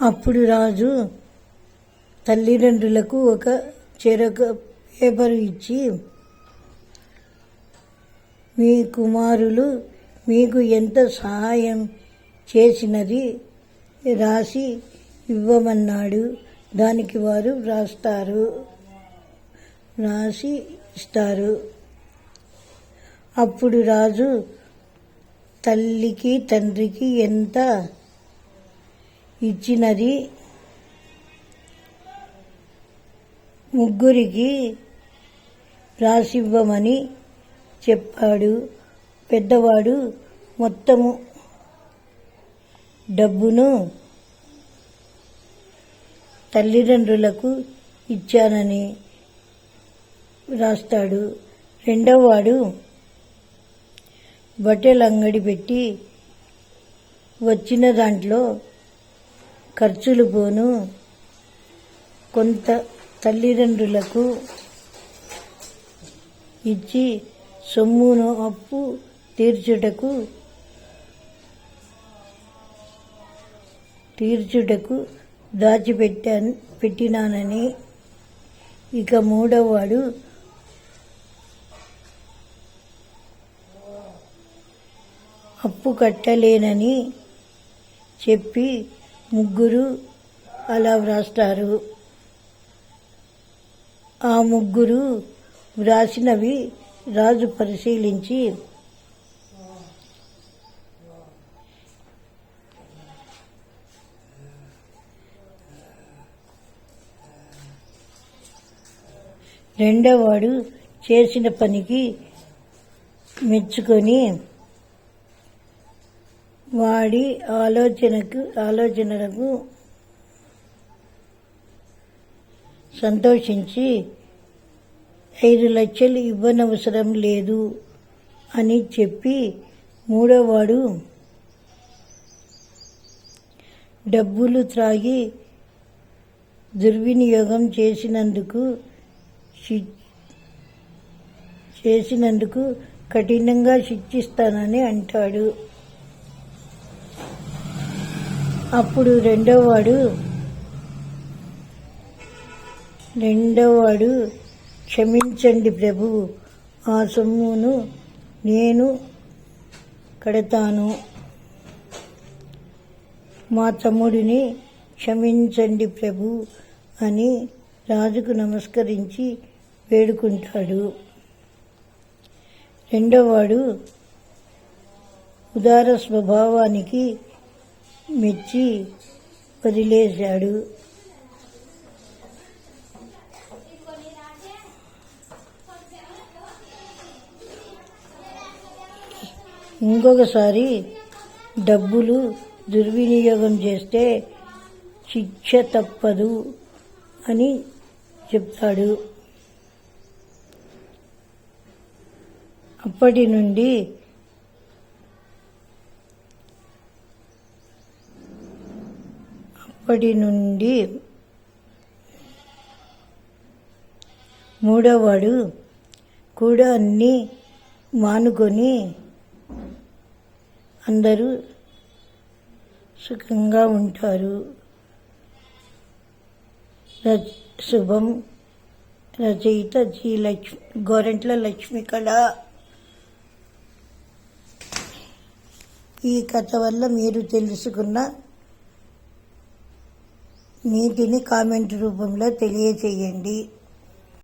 అప్పుడు రాజు తల్లిదండ్రులకు చెరొక పేపరు ఇచ్చి, మీ కుమారులు మీకు ఎంత సహాయం చేసినది రాసి ఇవ్వమన్నాడు. దానికి వారు రాసి ఇస్తారు. అప్పుడు రాజు తల్లికి తండ్రికి ఎంత ఇచ్చినది ముగ్గురికి రాసివ్వమని చెప్పాడు. పెద్దవాడు మొత్తము డబ్బును తల్లిదండ్రులకు ఇచ్చానని రాస్తాడు. రెండవవాడు బట్టల అంగడి పెట్టి వచ్చిన దాంట్లో ఖర్చులు పోను కొంత తల్లిదండ్రులకు ఇచ్చి సొమ్మును అప్పు తీర్చుటకు పెట్టినానని. ఇక మూడవవాడు అప్పు కట్టలేనని చెప్పి ముగ్గురు అలా వ్రాస్తారు. ఆ ముగ్గురు వ్రాసినవి రాజు పరిశీలించి, రెండవవాడు చేసిన పనికి మెచ్చుకొని వాడి ఆలోచనలకు సంతోషించి 5 లక్షలు ఇవ్వనవసరం లేదు అని చెప్పి, మూడవవాడు డబ్బులు త్రాగి దుర్వినియోగం చేసినందుకు కఠినంగా శిక్షిస్తానని అంటాడు. అప్పుడు రెండవవాడు క్షమించండి ప్రభు, ఆ సొమ్మును నేను కడతాను, మా తమ్ముడిని క్షమించండి ప్రభు అని రాజుకు నమస్కరించి వేడుకుంటాడు. రెండవవాడు ఉదార స్వభావానికి మెచ్చి వదిలేశాడు. ఇంకొకసారి డబ్బులు దుర్వినియోగం చేస్తే శిక్ష తప్పదు అని చెప్తాడు. అప్పటి నుండి మూడవవాడు కూడా అన్నీ మానుకొని అందరూ సుఖంగా ఉంటారు. శుభం. రచయిత గోరంట్ల లక్ష్మీకళ. ఈ కథ వల్ల మీరు తెలుసుకున్న నీతిని కామెంట్ రూపంలో తెలియచేయండి.